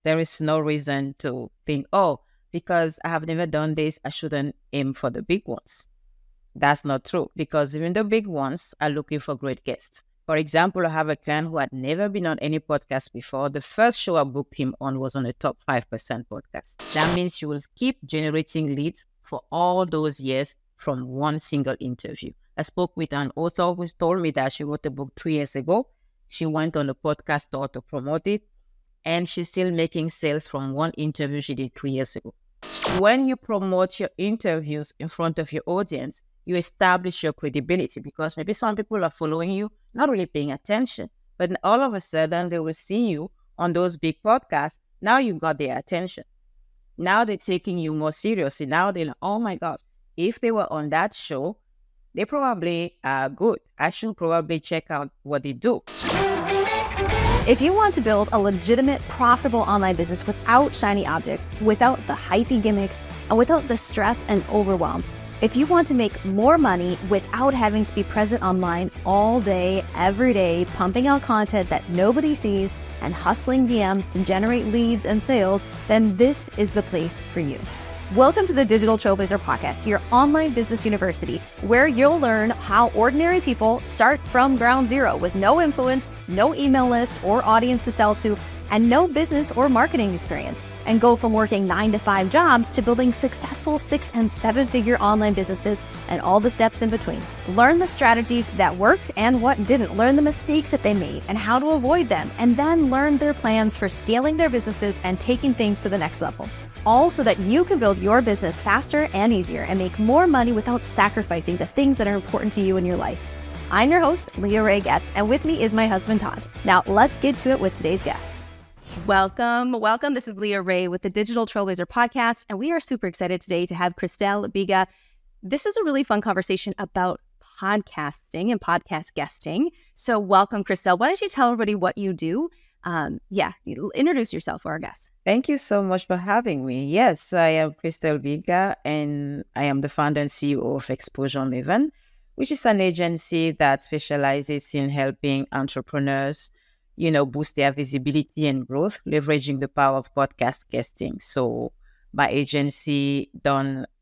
There is no reason to think, oh, because I have never done this, I shouldn't aim for the big ones. That's not true, because even the big ones are looking for great guests. For example, I have a client who had never been on any podcast before. The first show I booked him on was on a top 5% podcast. That means you will keep generating leads for all those years from one single interview. I spoke with an author who told me that she wrote a book 3 years ago. She went on a podcast tour to promote it, and she's still making sales from one interview she did 3 years ago. When you promote your interviews in front of your audience, you establish your credibility, because maybe some people are following you, not really paying attention. But all of a sudden, they will see you on those big podcasts. Now you got their attention. Now they're taking you more seriously. Now they're like, oh my God, if they were on that show, they probably are good. I should probably check out what they do. If you want to build a legitimate, profitable online business without shiny objects, without the hypey gimmicks, and without the stress and overwhelm, if you want to make more money without having to be present online all day, every day, pumping out content that nobody sees and hustling DMs to generate leads and sales, then this is the place for you. Welcome to the Digital Trailblazer Podcast, your online business university, where you'll learn how ordinary people start from ground zero with no influence, no email list or audience to sell to, and no business or marketing experience, and go from working 9-to-5 jobs to building successful 6- and 7-figure online businesses and all the steps in between. Learn the strategies that worked and what didn't. Learn the mistakes that they made and how to avoid them, and then learn their plans for scaling their businesses and taking things to the next level. All so that you can build your business faster and easier and make more money without sacrificing the things that are important to you in your life. I'm your host, Leah Ray Getz, and with me is my husband, Todd. Now, let's get to it with today's guest. Welcome. This is Leah Ray with the Digital Trailblazer Podcast, and we are super excited today to have Christelle Biiga. This is a really fun conversation about podcasting and podcast guesting. So welcome, Christelle. Why don't you tell everybody what you do? Introduce yourself for our guests. Thank you so much for having me. Yes, I am Christelle Biiga, and I am the founder and CEO of Exposure Maven, which is an agency that specializes in helping entrepreneurs, boost their visibility and growth, leveraging the power of podcast guesting. So my agency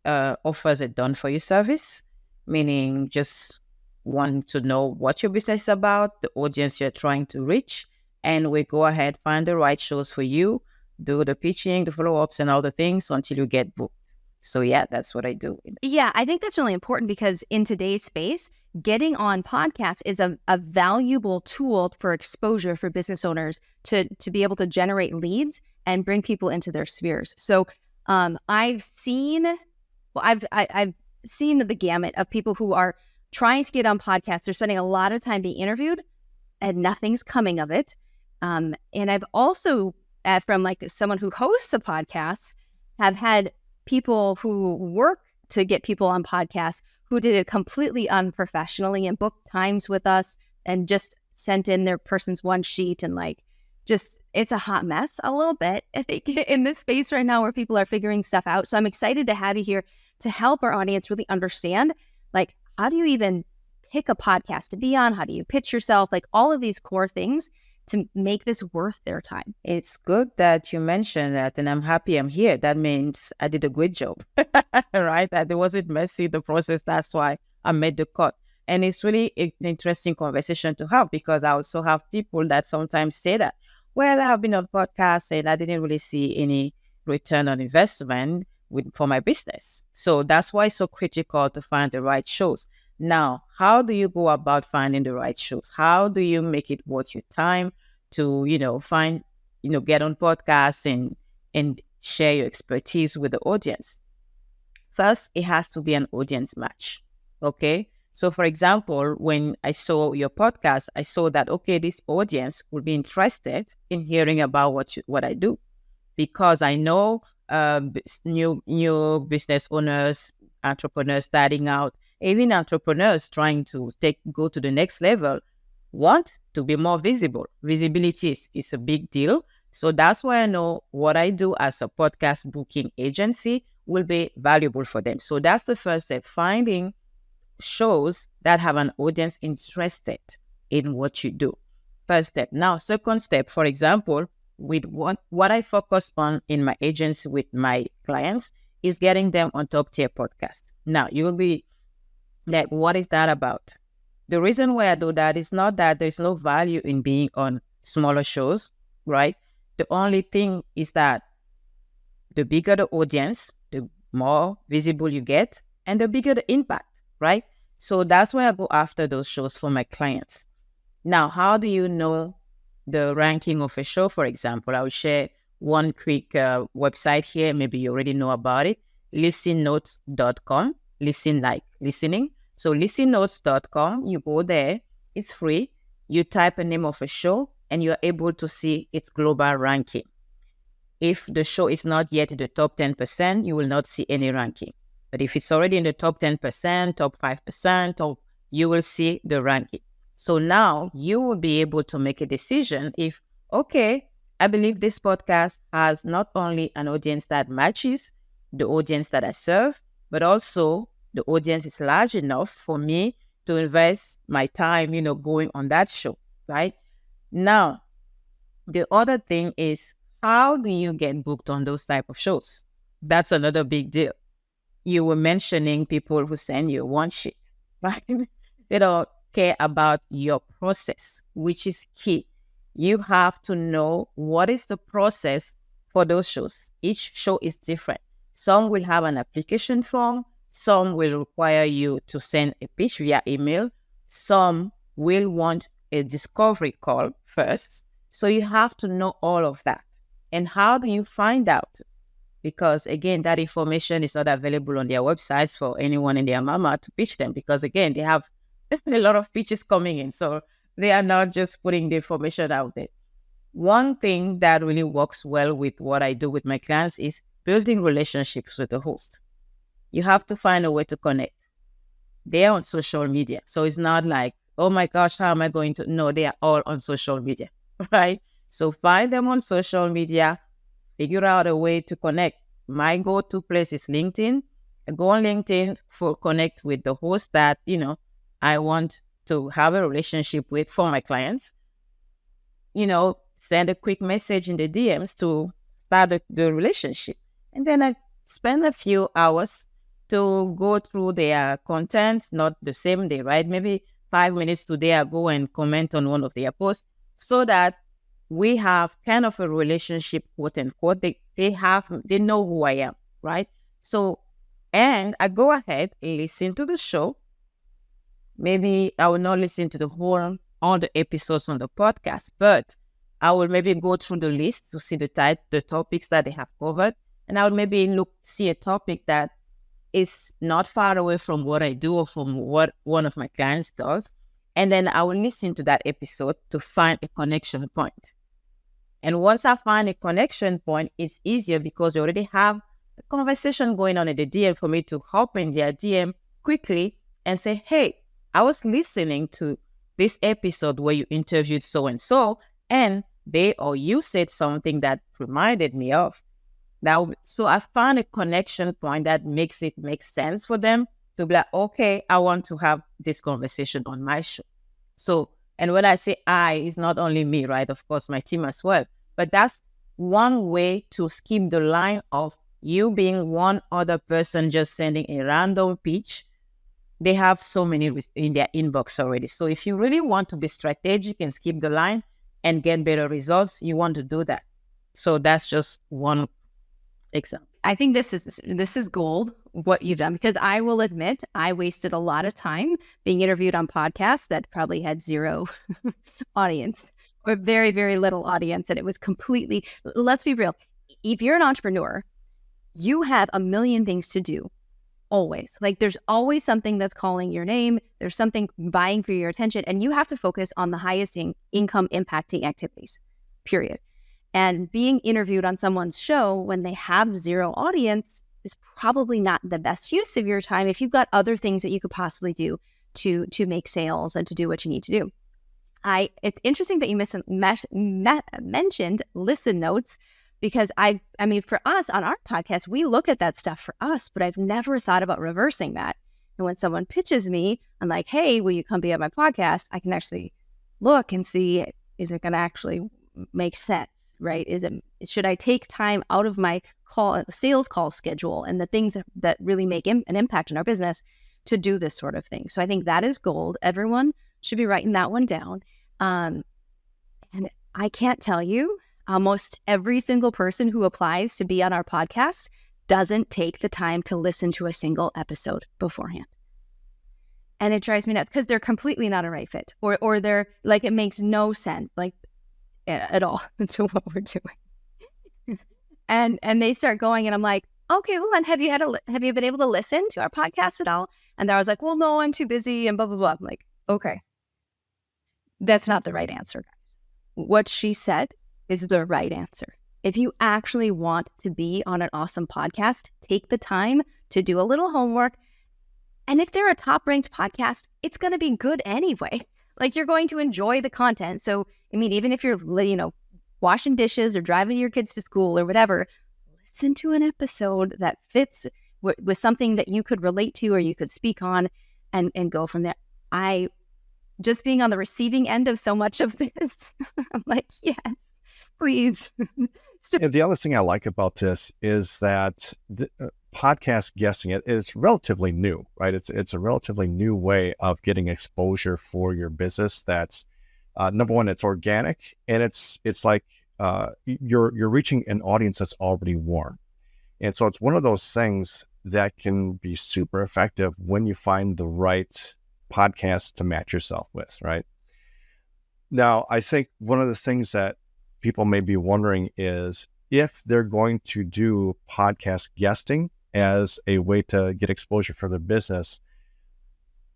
offers a done-for-you service, meaning just want to know what your business is about, the audience you're trying to reach, and we go ahead, find the right shows for you, do the pitching, the follow-ups, and all the things until you get booked. So yeah, that's what I do. Yeah, I think that's really important because in today's space, getting on podcasts is a valuable tool for exposure for business owners to be able to generate leads and bring people into their spheres. So I've seen the gamut of people who are trying to get on podcasts. They're spending a lot of time being interviewed and nothing's coming of it. And I've also, from someone who hosts a podcast, have had people who work to get people on podcasts who did it completely unprofessionally and booked times with us and just sent in their person's one sheet and it's a hot mess a little bit, I think, in this space right now where people are figuring stuff out. So I'm excited to have you here to help our audience really understand, how do you even pick a podcast to be on? How do you pitch yourself? All of these core things to make this worth their time. It's good that you mentioned that, and I'm happy I'm here. That means I did a great job, right? That it wasn't messy, the process. That's why I made the cut. And it's really an interesting conversation to have, because I also have people that sometimes say that, well, I have been on podcasts and I didn't really see any return on investment for my business. So that's why it's so critical to find the right shows. Now, how do you go about finding the right shows? How do you make it worth your time to, find, get on podcasts and share your expertise with the audience? First, it has to be an audience match. Okay. So for example, when I saw your podcast, I saw that, okay, this audience would be interested in hearing about what I do, because I know new business owners, entrepreneurs starting out, even entrepreneurs trying to go to the next level want to be more visible. Visibility is a big deal. So that's why I know what I do as a podcast booking agency will be valuable for them. So that's the first step, finding shows that have an audience interested in what you do. First step. Now, second step, for example, with what I focus on in my agency with my clients is getting them on top tier podcast. Now, you will be like, what is that about? The reason why I do that is not that there's no value in being on smaller shows, right? The only thing is that the bigger the audience, the more visible you get, and the bigger the impact, right? So that's why I go after those shows for my clients. Now, how do you know the ranking of a show? For example, I will share one quick website here. Maybe you already know about it. Listennotes.com. Listen like listening. So listennotes.com, you go there. It's free. You type a name of a show and you're able to see its global ranking. If the show is not yet in the top 10%, you will not see any ranking. But if it's already in the top 10%, top 5%, you will see the ranking. So now you will be able to make a decision if, okay, I believe this podcast has not only an audience that matches the audience that I serve, but also the audience is large enough for me to invest my time, going on that show, right? Now, the other thing is, how do you get booked on those type of shows? That's another big deal. You were mentioning people who send you one sheet, right? They don't care about your process, which is key. You have to know what is the process for those shows. Each show is different. Some will have an application form. Some will require you to send a pitch via email. Some will want a discovery call first. So you have to know all of that. And how do you find out? Because again, that information is not available on their websites for anyone and their mama to pitch them. Because again, they have a lot of pitches coming in. So they are not just putting the information out there. One thing that really works well with what I do with my clients is building relationships with the host. You have to find a way to connect. They are on social media. So it's not like, oh my gosh, how am I going to? No, they are all on social media, right? So find them on social media, figure out a way to connect. My go-to place is LinkedIn. I go on LinkedIn for connect with the host that, I want to have a relationship with for my clients. Send a quick message in the DMs to start the relationship. And then I spend a few hours to go through their content, not the same day, right? Maybe 5 minutes today I go and comment on one of their posts so that we have kind of a relationship, quote unquote. They know who I am, right? So, and I go ahead and listen to the show. Maybe I will not listen to all the episodes on the podcast, but I will maybe go through the list to see the topics that they have covered. And I will maybe see a topic that is not far away from what I do or from what one of my clients does. And then I will listen to that episode to find a connection point. And once I find a connection point, it's easier because they already have a conversation going on in the DM for me to hop in their DM quickly and say, hey, I was listening to this episode where you interviewed so-and-so, and they or you said something that reminded me of. Now, so I found a connection point that makes it make sense for them to be like, okay, I want to have this conversation on my show. So, and when I say it's not only me, right? Of course, my team as well. But that's one way to skip the line of you being one other person just sending a random pitch. They have so many in their inbox already. So if you really want to be strategic and skip the line and get better results, you want to do that. So that's just one example. I think this is gold, what you've done, because I will admit I wasted a lot of time being interviewed on podcasts that probably had zero audience or very, very little audience. And it was completely, let's be real. If you're an entrepreneur, you have a million things to do. Always. Like there's always something that's calling your name. There's something vying for your attention. And you have to focus on the highest income impacting activities, period. And being interviewed on someone's show when they have zero audience is probably not the best use of your time if you've got other things that you could possibly do to make sales and to do what you need to do. It's interesting that you mentioned listen notes, because I mean, for us on our podcast, we look at that stuff for us, but I've never thought about reversing that. And when someone pitches me, I'm like, hey, will you come be on my podcast? I can actually look and see, is it going to actually make sense, right? Should I take time out of my sales call schedule and the things that really make an impact in our business to do this sort of thing? So I think that is gold. Everyone should be writing that one down. And I can't tell you, almost every single person who applies to be on our podcast doesn't take the time to listen to a single episode beforehand. And it drives me nuts because they're completely not a right fit, or they're like, it makes no sense, like at all to what we're doing. and they start going, and I'm like, okay, hold on. Have you been able to listen to our podcast at all? And I was like, well, no, I'm too busy and blah, blah, blah. I'm like, okay, that's not the right answer, guys. What she said is the right answer. If you actually want to be on an awesome podcast, take the time to do a little homework. And if they're a top-ranked podcast, it's going to be good anyway. Like, you're going to enjoy the content. So, I mean, even if you're, washing dishes or driving your kids to school or whatever, listen to an episode that fits with something that you could relate to or you could speak on and go from there. I just being on the receiving end of so much of this, I'm like, yes, please. And the other thing I like about this is that podcast guesting it is relatively new, right? It's a relatively new way of getting exposure for your business. That's number one, it's organic, and it's like you're reaching an audience that's already warm. And so it's one of those things that can be super effective when you find the right podcast to match yourself with, right? Now, I think one of the things that people may be wondering is if they're going to do podcast guesting as a way to get exposure for their business,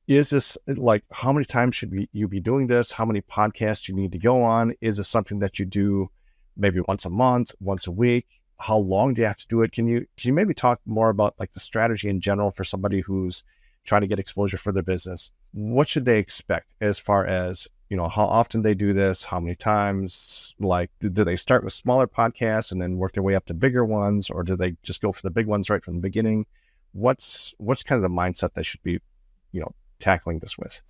is this like, how many times should you be doing this? How many podcasts you need to go on? Is this something that you do maybe once a month, once a week? How long do you have to do it? Can you maybe talk more about like the strategy in general for somebody who's trying to get exposure for their business? What should they expect as far as, how often they do this, how many times? Like, do they start with smaller podcasts and then work their way up to bigger ones, or do they just go for the big ones right from the beginning? What's kind of the mindset they should be, tackling this with?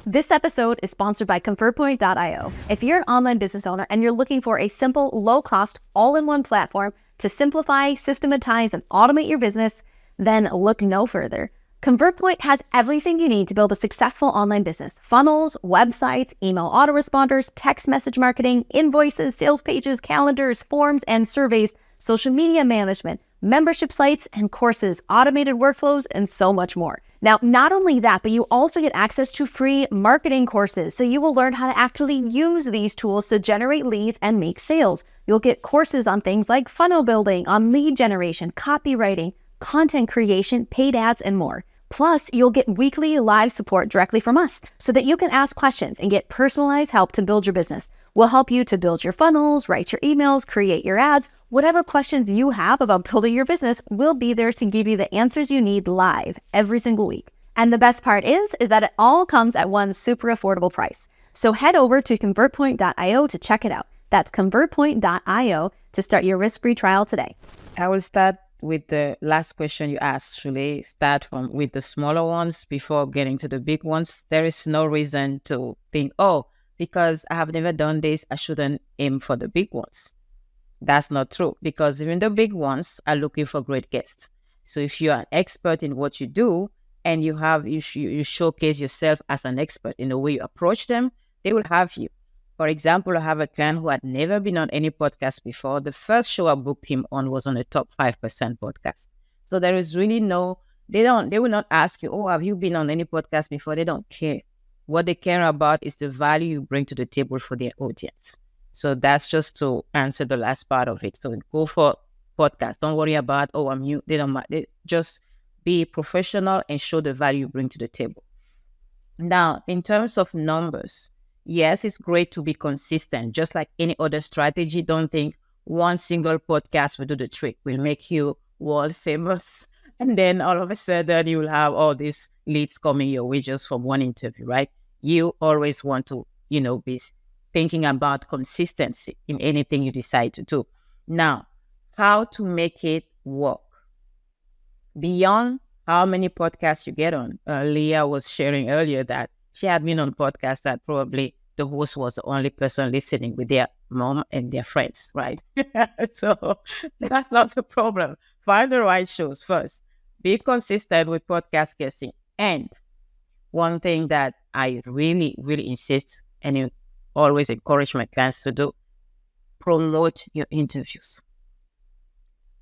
This episode is sponsored by ConvertPoint.io. If you're an online business owner and you're looking for a simple, low-cost, all-in-one platform to simplify, systematize, and automate your business, then look no further. ConvertPoint has everything you need to build a successful online business: funnels, websites, email autoresponders, text message marketing, invoices, sales pages, calendars, forms and surveys, social media management, membership sites and courses, automated workflows, and so much more. Now, not only that, but you also get access to free marketing courses, so you will learn how to actually use these tools to generate leads and make sales. You'll get courses on things like funnel building, on lead generation, copywriting, content creation, paid ads, and more. Plus, you'll get weekly live support directly from us so that you can ask questions and get personalized help to build your business. We'll help you to build your funnels, write your emails, create your ads. Whatever questions you have about building your business, we'll be there to give you the answers you need live every single week. And the best part is that it all comes at one super affordable price. So head over to ConvertPoint.io to check it out. That's ConvertPoint.io to start your risk-free trial today. I will start with the last question you asked, Shule. Start with the smaller ones before getting to the big ones. There is no reason to think, because I have never done this, I shouldn't aim for the big ones. That's not true, because even the big ones are looking for great guests. So if you're an expert in what you do and you showcase yourself as an expert in the way you approach them, they will have you. For example, I have a client who had never been on any podcast before. The first show I booked him on was on a top 5% podcast. So there is really they will not ask you, have you been on any podcast before? They don't care. What they care about is the value you bring to the table for their audience. So that's just to answer the last part of it. So go for podcast. Don't worry about, I'm new. They don't mind. Just be professional and show the value you bring to the table. Now, in terms of numbers, yes, it's great to be consistent. Just like any other strategy, don't think one single podcast will do the trick, will make you world famous. And then all of a sudden you will have all these leads coming your way just from one interview, right? You always want to, be thinking about consistency in anything you decide to do. Now, how to make it work? Beyond how many podcasts you get on. Leah was sharing earlier that she had been on podcasts that probably the host was the only person listening with their mom and their friends, right? So that's not the problem. Find the right shows first. Be consistent with podcast guesting. And one thing that I really, really insist and always encourage my clients to do, promote your interviews.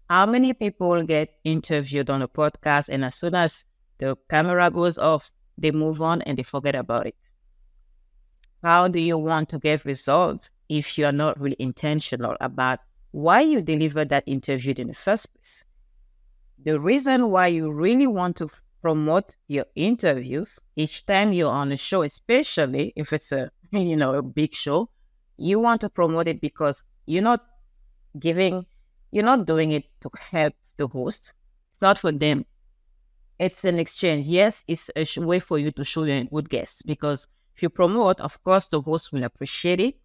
How many people get interviewed on a podcast and as soon as the camera goes off, they move on and they forget about it? How do you want to get results if you're not really intentional about why you delivered that interview in the first place? The reason why you really want to promote your interviews each time you're on a show, especially if it's a big show, you want to promote it because you're not doing it to help the host. It's not for them. It's an exchange. Yes, it's a way for you to show you're a good guest, because if you promote, of course, the host will appreciate it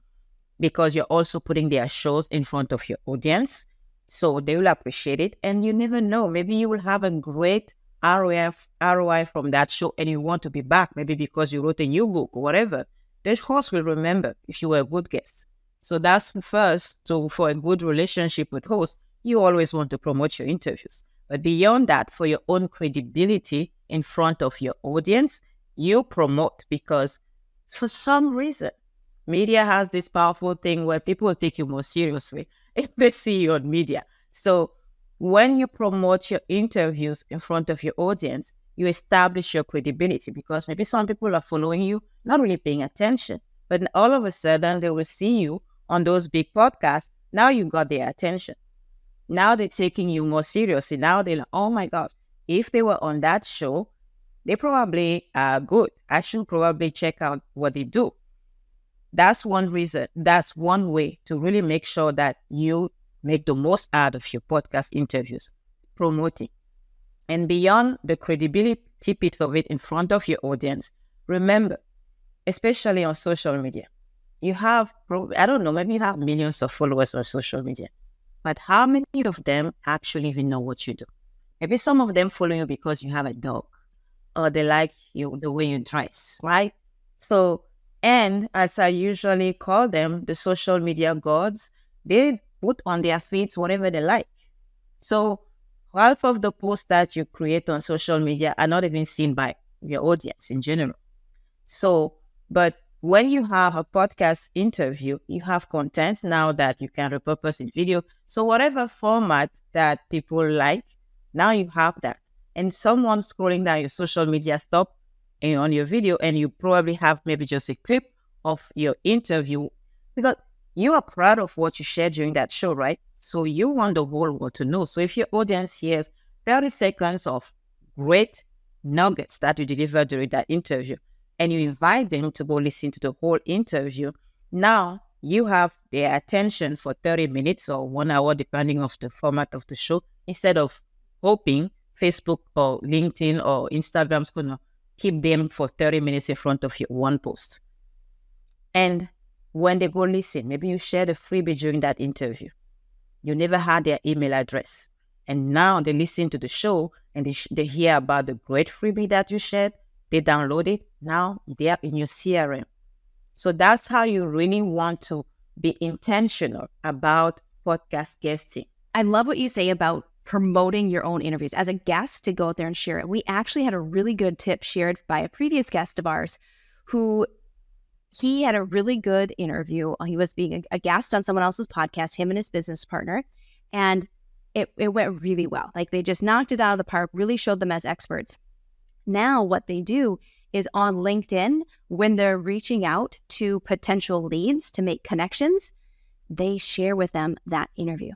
because you're also putting their shows in front of your audience. So they will appreciate it. And you never know, maybe you will have a great ROI from that show and you want to be back, maybe because you wrote a new book or whatever. The host will remember if you were a good guest. So that's first. So for a good relationship with hosts, you always want to promote your interviews. But beyond that, for your own credibility in front of your audience, you promote because for some reason, media has this powerful thing where people take you more seriously if they see you on media. So when you promote your interviews in front of your audience, you establish your credibility because maybe some people are following you, not really paying attention. But all of a sudden, they will see you on those big podcasts. Now you got their attention. Now they're taking you more seriously. Now they're like, oh my God, if they were on that show, they probably are good. I should probably check out what they do. That's one reason. That's one way to really make sure that you make the most out of your podcast interviews, promoting. And beyond the credibility piece of it in front of your audience, remember, especially on social media, you have, I don't know, maybe you have millions of followers on social media, but how many of them actually even know what you do? Maybe some of them follow you because you have a dog or they like you, the way you dress, right? So, and as I usually call them, the social media gods, they put on their feeds whatever they like. So half of the posts that you create on social media are not even seen by your audience in general. So, but when you have a podcast interview, you have content now that you can repurpose in video. So whatever format that people like, now you have that. And someone scrolling down your social media stop on your video and you probably have maybe just a clip of your interview because you are proud of what you shared during that show, right? So you want the whole world to know. So if your audience hears 30 seconds of great nuggets that you delivered during that interview, and you invite them to go listen to the whole interview, now you have their attention for 30 minutes or 1 hour, depending on the format of the show, instead of hoping Facebook or LinkedIn or Instagram's going to keep them for 30 minutes in front of your one post. And when they go listen, maybe you shared a freebie during that interview. You never had their email address. And now they listen to the show and they hear about the great freebie that you shared. They download it. Now they are in your CRM. So that's how you really want to be intentional about podcast guesting. I love what you say about promoting your own interviews as a guest to go out there and share it. We actually had a really good tip shared by a previous guest of ours who he had a really good interview. He was being a guest on someone else's podcast, him and his business partner, and it went really well. Like they just knocked it out of the park, really showed them as experts. Now what they do is on LinkedIn, when they're reaching out to potential leads to make connections, they share with them that interview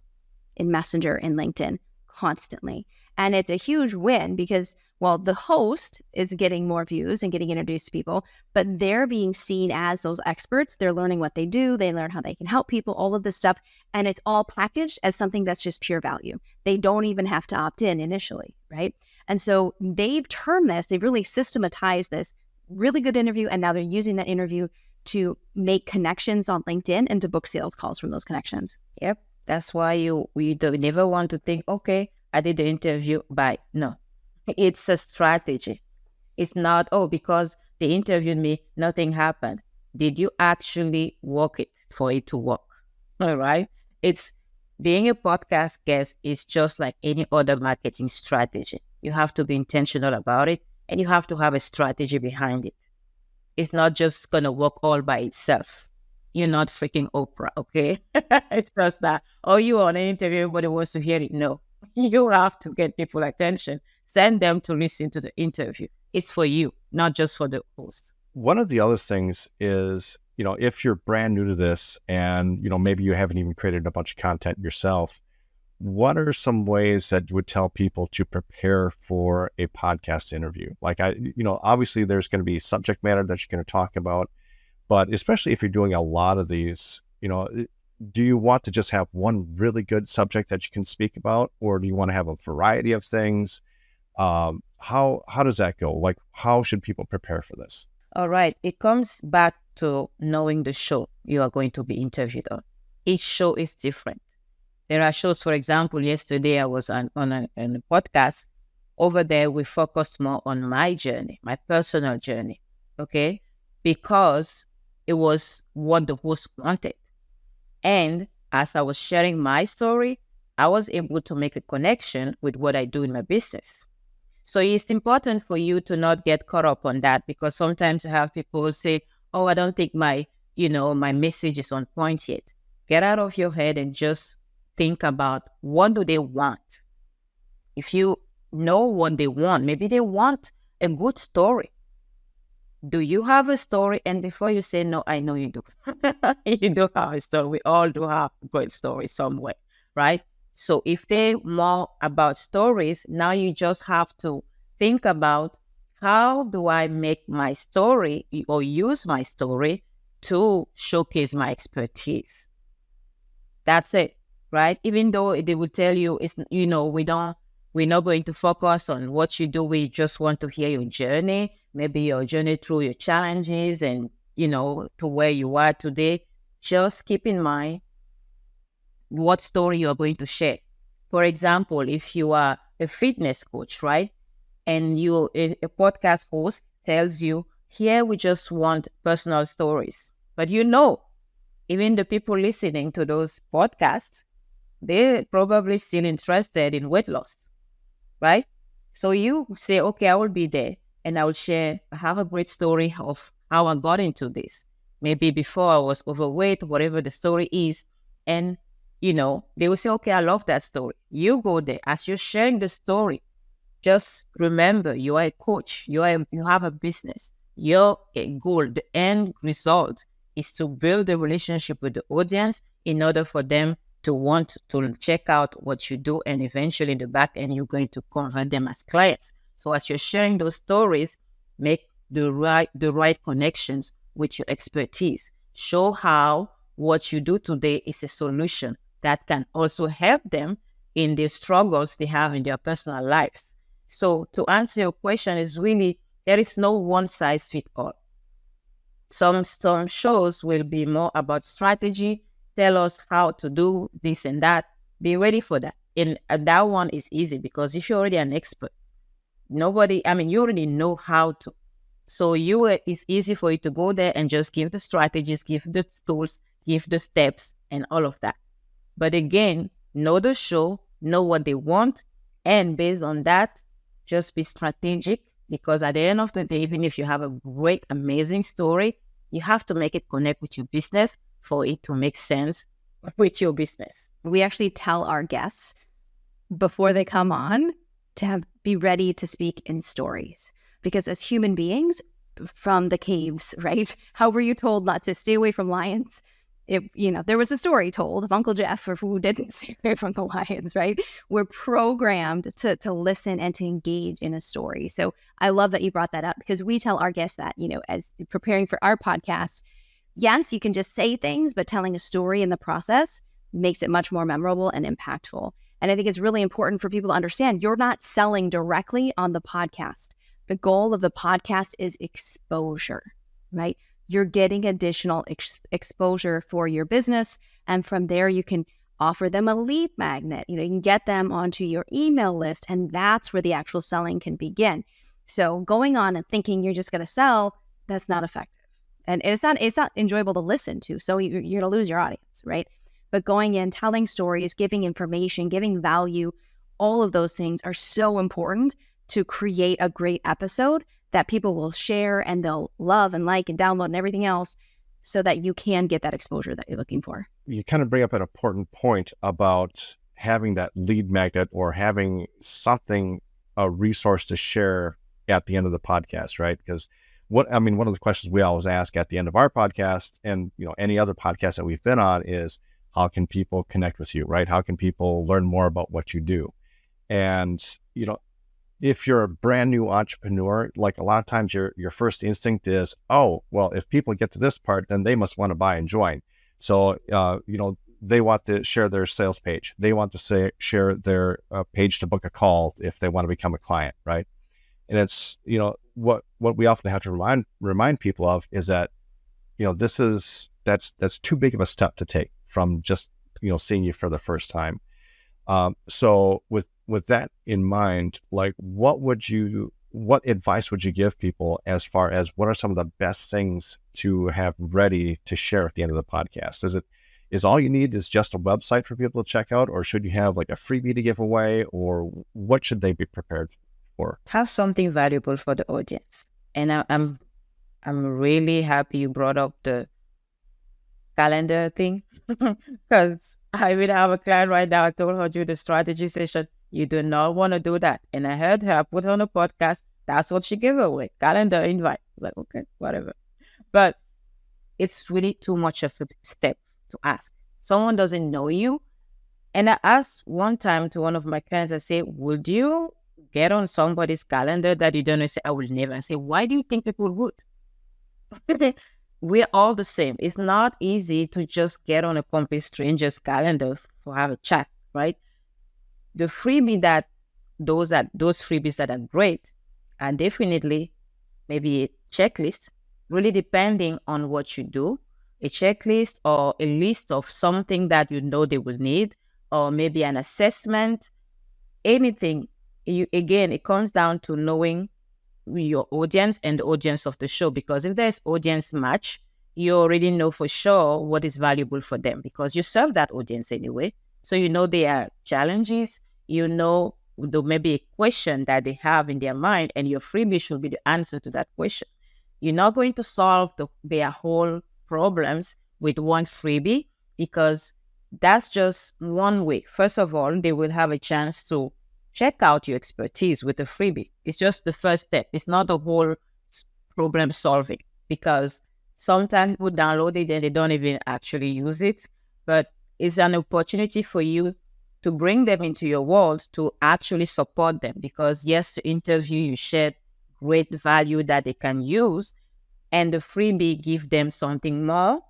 in Messenger and LinkedIn constantly. And it's a huge win because, well, the host is getting more views and getting introduced to people, but they're being seen as those experts. They're learning what they do. They learn how they can help people, all of this stuff. And it's all packaged as something that's just pure value. They don't even have to opt in initially, right? And so they've turned this, they've really systematized this really good interview. And now they're using that interview to make connections on LinkedIn and to book sales calls from those connections. Yep. That's why we don't never want to think, okay, I did the interview, bye. No, it's a strategy. It's not, because they interviewed me, nothing happened. Did you actually work it for it to work? All right. It's being a podcast guest is just like any other marketing strategy. You have to be intentional about it and you have to have a strategy behind it. It's not just going to work all by itself. You're not freaking Oprah, okay? It's just that, oh, you on an interview, everybody wants to hear it. No, you have to get people attention. Send them to listen to the interview. It's for you, not just for the host. One of the other things is, if you're brand new to this and, maybe you haven't even created a bunch of content yourself, what are some ways that you would tell people to prepare for a podcast interview? Like obviously there's going to be subject matter that you're going to talk about, but especially if you're doing a lot of these, do you want to just have one really good subject that you can speak about, or do you want to have a variety of things? How does that go? Like, how should people prepare for this? All right. It comes back to knowing the show you are going to be interviewed on. Each show is different. There are shows, for example, yesterday I was on a podcast. Over there, we focused more on my journey, my personal journey, okay? Because it was what the host wanted. And as I was sharing my story, I was able to make a connection with what I do in my business. So it's important for you to not get caught up on that, because sometimes I have people say, oh, I don't think my message is on point yet. Get out of your head and just think about, what do they want? If you know what they want, maybe they want a good story. Do you have a story? And before you say no, I know you do. You do have a story. We all do have a great story somewhere, right? So if they more about stories, now you just have to think about, how do I make my story or use my story to showcase my expertise? That's it, right? Even though they will tell you, it's, we're not going to focus on what you do. We just want to hear your journey, maybe your journey through your challenges and, to where you are today. Just keep in mind what story you are going to share. For example, if you are a fitness coach, right? And a podcast host tells you, here we just want personal stories. But even the people listening to those podcasts, they're probably still interested in weight loss, right? So you say, okay, I will be there and I will share, I have a great story of how I got into this. Maybe before I was overweight, whatever the story is. And, they will say, okay, I love that story. You go there. As you're sharing the story, just remember, you are a coach. You have a business. Your goal, the end result is to build a relationship with the audience in order for them to want to check out what you do, and eventually in the back end, you're going to convert them as clients. So as you're sharing those stories, make the right connections with your expertise. Show how what you do today is a solution that can also help them in the struggles they have in their personal lives. So to answer your question, is really, there is no one size fits all. Some shows will be more about strategy, tell us how to do this and that. Be ready for that. And that one is easy, because if you're already an expert, you already know how to. So it's easy for you to go there and just give the strategies, give the tools, give the steps and all of that. But again, know the show, know what they want, and based on that, just be strategic, because at the end of the day, even if you have a great, amazing story, you have to make it connect with your business for it to make sense with your business. We actually tell our guests before they come on to be ready to speak in stories, because as human beings from the caves, right? How were you told not to stay away from lions? There was a story told of Uncle Jeff or who didn't stay away from the lions, right? We're programmed to listen and to engage in a story. So I love that you brought that up, because we tell our guests that, as preparing for our podcast, yes, you can just say things, but telling a story in the process makes it much more memorable and impactful. And I think it's really important for people to understand, you're not selling directly on the podcast. The goal of the podcast is exposure, right? You're getting additional exposure for your business. And from there, you can offer them a lead magnet. You can get them onto your email list. And that's where the actual selling can begin. So going on and thinking you're just going to sell, that's not effective. And it's not enjoyable to listen to. So you're going to lose your audience, right? But going in, telling stories, giving information, giving value, all of those things are so important to create a great episode that people will share and they'll love and like and download and everything else, so that you can get that exposure that you're looking for. You kind of bring up an important point about having that lead magnet or having something, a resource to share at the end of the podcast, right? Because one of the questions we always ask at the end of our podcast, and any other podcast that we've been on, is how can people connect with you, right? How can people learn more about what you do? And if you're a brand new entrepreneur, like a lot of times your first instinct is, oh, well, if people get to this part, then they must want to buy and join. So, they want to share their sales page. They want to share their page to book a call if they want to become a client, right? And it's, what we often have to remind people of is that, that's too big of a step to take from just, seeing you for the first time. So with that in mind, like what advice would you give people as far as what are some of the best things to have ready to share at the end of the podcast? Is all you need is just a website for people to check out, or should you have like a freebie to give away, or what should they be prepared for? Have something valuable for the audience. And I'm really happy you brought up the calendar thing, because I will have a client right now. I told her do the strategy session. You do not want to do that. And I heard her put on a podcast. That's what she gave away. Calendar invite. I was like, okay, whatever. But it's really too much of a step to ask. Someone doesn't know you. And I asked one time to one of my clients, I say, would you get on somebody's calendar that you don't know? Say, I will never. I say, why do you think people would? We're all the same. It's not easy to just get on a complete stranger's calendar to have a chat, right? The freebie those freebies that are great are definitely maybe a checklist, really depending on what you do, a checklist or a list of something that they will need, or maybe an assessment, anything. It comes down to knowing your audience and the audience of the show, because if there's audience match, you already know for sure what is valuable for them, because you serve that audience anyway. So their challenges, maybe a question that they have in their mind, and your freebie should be the answer to that question. You're not going to solve their whole problems with one freebie, because that's just one way. First of all, they will have a chance to check out your expertise with a freebie. It's just the first step. It's not the whole problem solving, because sometimes people download it and they don't even actually use it. But it's an opportunity for you to bring them into your world, to actually support them, because yes, the interview, you shared great value that they can use, and the freebie give them something more.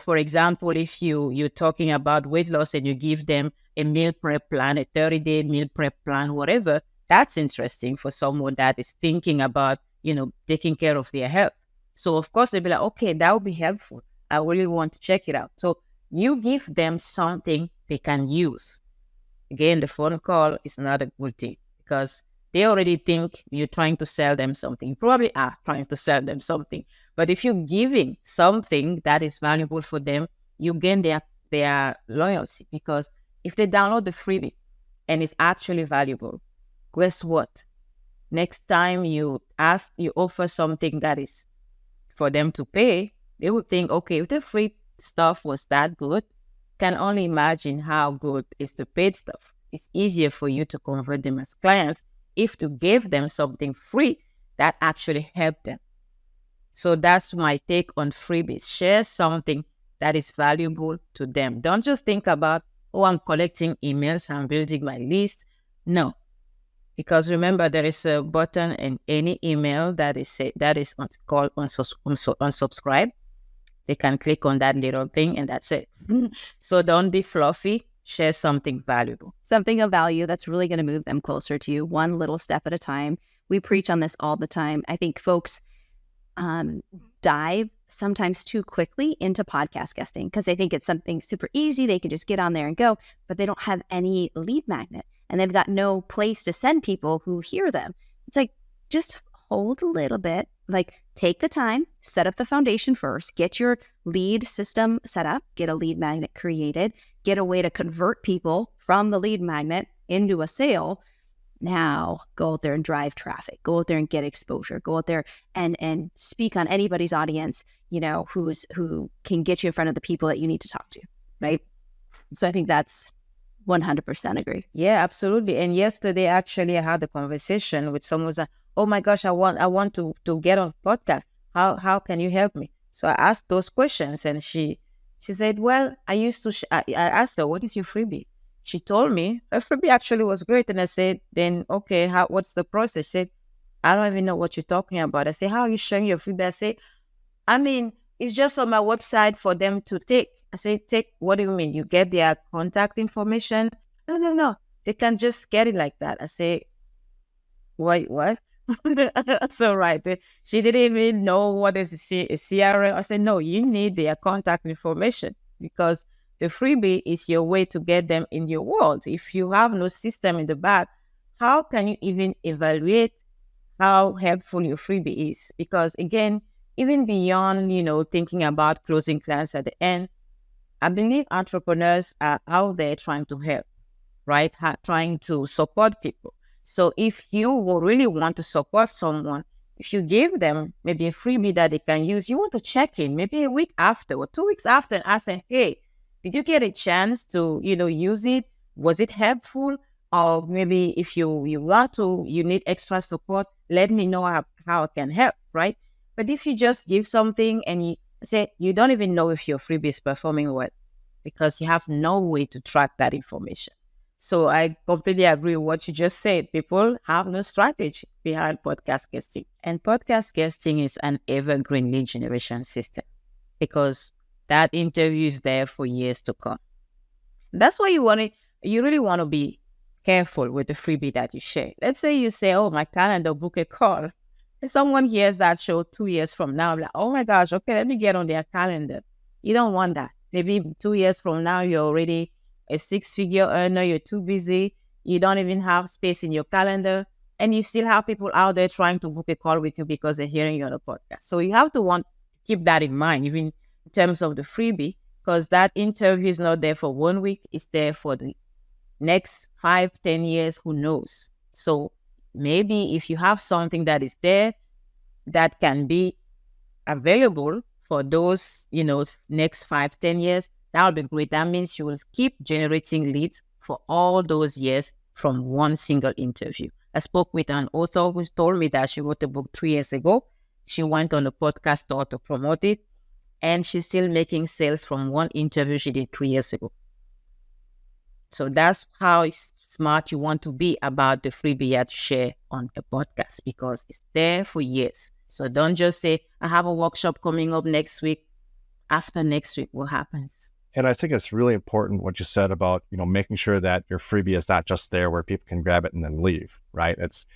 For example, if you're talking about weight loss and you give them a meal prep plan, a 30-day meal prep plan, whatever, that's interesting for someone that is thinking about, taking care of their health. So of course they'll be like, okay, that would be helpful. I really want to check it out. So you give them something they can use. Again, the phone call is not a good thing, because they already think you're trying to sell them something. You probably are trying to sell them something. But if you're giving something that is valuable for them, you gain their loyalty, because if they download the freebie and it's actually valuable, guess what? Next time you offer something that is for them to pay, they would think, okay, if the free stuff was that good, can only imagine how good is the paid stuff. It's easier for you to convert them as clients if to give them something free that actually helped them. So that's my take on freebies. Share something that is valuable to them. Don't just think about, oh, I'm collecting emails, I'm building my list. No, because remember, there is a button in any email that is called unsubscribe. They can click on that little thing and that's it. So don't be fluffy. Share something valuable. Something of value that's really going to move them closer to you, one little step at a time. We preach on this all the time. I think folks dive sometimes too quickly into podcast guesting because they think it's something super easy. They can just get on there and go, but they don't have any lead magnet and they've got no place to send people who hear them. It's like, just hold a little bit, like take the time, set up the foundation first, get your lead system set up, get a lead magnet created, get a way to convert people from the lead magnet into a sale. Now go out there and drive traffic, go out there and get exposure, go out there and speak on anybody's audience, who can get you in front of the people that you need to talk to, right? So I think that's 100% agree. Yeah, absolutely. And yesterday, actually, I had a conversation with someone who was like, oh my gosh, I want to get on podcast. How can you help me? So I asked those questions, and she said, well, I asked her, what is your freebie? She told me her freebie actually was great. And I said, then, okay, what's the process? She said, I don't even know what you're talking about. I said, how are you sharing your freebie? I said, it's just on my website for them to take. I say, take, what do you mean? You get their contact information? No. They can just get it like that. I say, wait, what? So right. She didn't even know what is a CRM. I said, no, you need their contact information, because the freebie is your way to get them in your world. If you have no system in the back, how can you even evaluate how helpful your freebie is? Because again, even beyond, thinking about closing clients at the end, I believe entrepreneurs are out there trying to help, right? Trying to support people. So if you really want to support someone, if you give them maybe a freebie that they can use, you want to check in maybe a week after or 2 weeks after and ask them, hey, did you get a chance to, use it? Was it helpful? Or maybe if you need extra support, let me know how I can help, right? But if you just give something and you say, you don't even know if your freebie is performing well, because you have no way to track that information. So I completely agree with what you just said. People have no strategy behind podcast guesting. And podcast guesting is an evergreen lead generation system, because that interview is there for years to come. That's why you really want to be careful with the freebie that you share. Let's say you say, oh, my calendar, book a call. And someone hears that show 2 years from now, like, oh my gosh, okay, let me get on their calendar. You don't want that. Maybe 2 years from now, you're already a 6-figure earner, you're too busy, you don't even have space in your calendar, and you still have people out there trying to book a call with you because they're hearing you on a podcast. So you have to keep that in mind, even in terms of the freebie, because that interview is not there for 1 week, it's there for the next 5-10 years, who knows? So maybe if you have something that is there that can be available for those, next 5-10 years, that would be great. That means you will keep generating leads for all those years from one single interview. I spoke with an author who told me that she wrote a book 3 years ago. She went on a podcast tour to promote it, and she's still making sales from one interview she did 3 years ago. So that's how smart you want to be about the freebie you share on a podcast, because it's there for years. So don't just say, I have a workshop coming up next week. After next week, what happens? And I think it's really important what you said about, making sure that your freebie is not just there where people can grab it and then leave, right? It's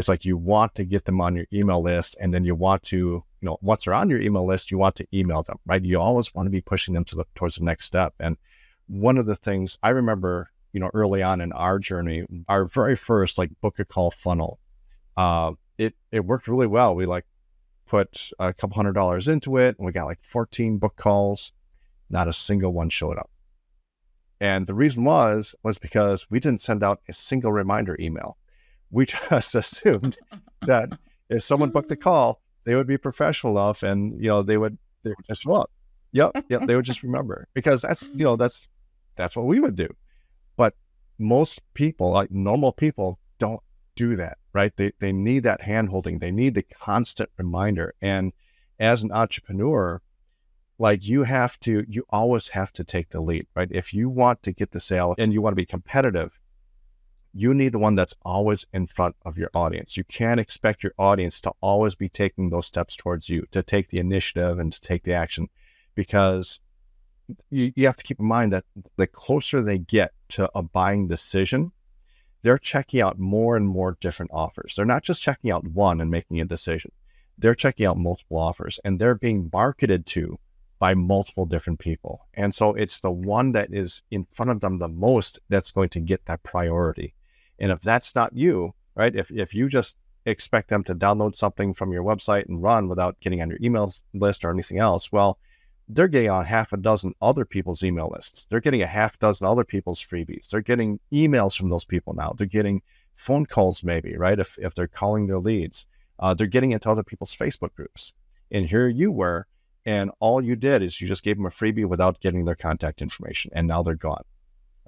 like you want to get them on your email list, and then you want to, once they're on your email list, you want to email them, right? You always want to be pushing them towards the next step. And one of the things I remember, early on in our journey, our very first book a call funnel, it worked really well. We put a couple $100 into it, and we got 14 book calls. Not a single one showed up. And the reason was because we didn't send out a single reminder email. We just assumed that if someone booked a call, they would be professional enough, and they would just show up. Yep, they would just remember, because that's what we would do. But most people, normal people, don't do that, right? They need that hand holding. They need the constant reminder. And as an entrepreneur, you always have to take the lead, right? If you want to get the sale and you want to be competitive, you need the one that's always in front of your audience. You can't expect your audience to always be taking those steps towards you, to take the initiative and to take the action, because you have to keep in mind that the closer they get to a buying decision, they're checking out more and more different offers. They're not just checking out one and making a decision. They're checking out multiple offers, and they're being marketed to by multiple different people. And so it's the one that is in front of them the most that's going to get that priority. And if that's not you, right? If you just expect them to download something from your website and run without getting on your email list or anything else. Well, they're getting on half a dozen other people's email lists. They're getting a half dozen other people's freebies. They're getting emails from those people now. They're getting phone calls maybe, right? If they're calling their leads, they're getting into other people's Facebook groups. And here you were, and all you did is you just gave them a freebie without getting their contact information, and now they're gone,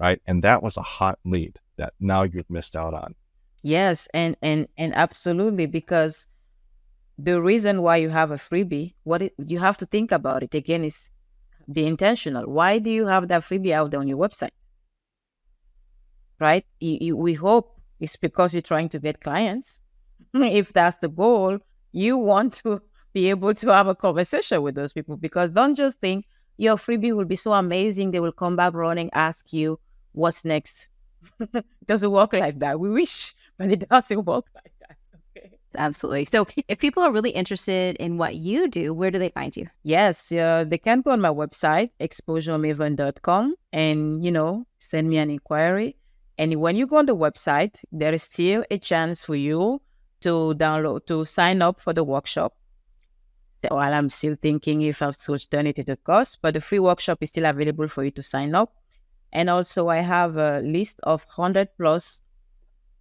right? And that was a hot lead that now you've missed out on. Yes, and absolutely, because the reason why you have a freebie, you have to think about it again is be intentional. Why do you have that freebie out there on your website? Right? We hope it's because you're trying to get clients. If that's the goal, you want to be able to have a conversation with those people, because don't just think your freebie will be so amazing. They will come back running, ask you what's next. It doesn't work like that. We wish, but it doesn't work like that. Okay. Absolutely. So if people are really interested in what you do, where do they find you? Yes, they can go on my website, exposuremaven.com, and, send me an inquiry. And when you go on the website, there is still a chance for you to sign up for the workshop. While I'm still thinking if I've done it at a cost, but the free workshop is still available for you to sign up. And also I have a list of 100 plus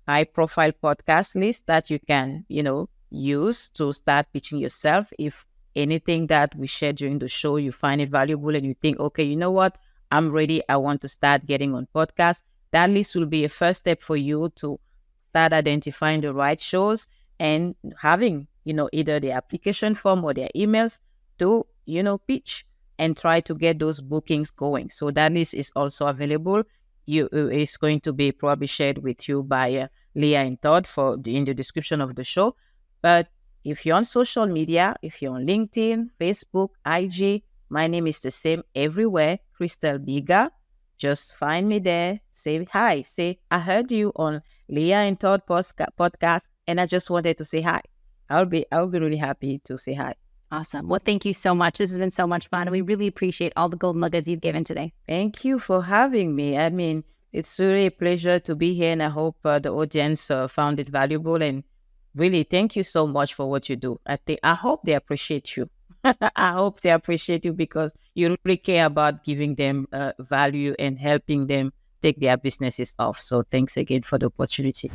high profile podcast lists that you can, use to start pitching yourself. If anything that we share during the show, you find it valuable and you think, okay, you know what, I'm ready. I want to start getting on podcasts. That list will be a first step for you to start identifying the right shows and having, either the application form or their emails to, pitch and try to get those bookings going. So that list is also available. It's going to be probably shared with you by Leah and Todd in the description of the show. But if you're on social media, if you're on LinkedIn, Facebook, IG, my name is the same everywhere, Christelle Biiga. Just find me there, say hi, say, I heard you on Leah and Todd podcast, and I just wanted to say hi. I'll be really happy to say hi. Awesome. Well, thank you so much. This has been so much fun. And we really appreciate all the gold nuggets you've given today. Thank you for having me. I mean, it's really a pleasure to be here, and I hope the audience found it valuable. And really, thank you so much for what you do. I hope they appreciate you. I hope they appreciate you because you really care about giving them value and helping them take their businesses off. So thanks again for the opportunity.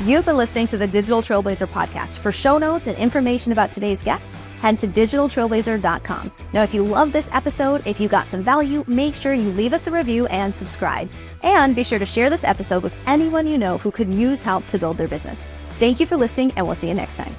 You've been listening to the Digital Trailblazer podcast. For show notes and information about today's guest, head to digitaltrailblazer.com. Now, if you love this episode, if you got some value, make sure you leave us a review and subscribe. And be sure to share this episode with anyone you know who could use help to build their business. Thank you for listening, and we'll see you next time.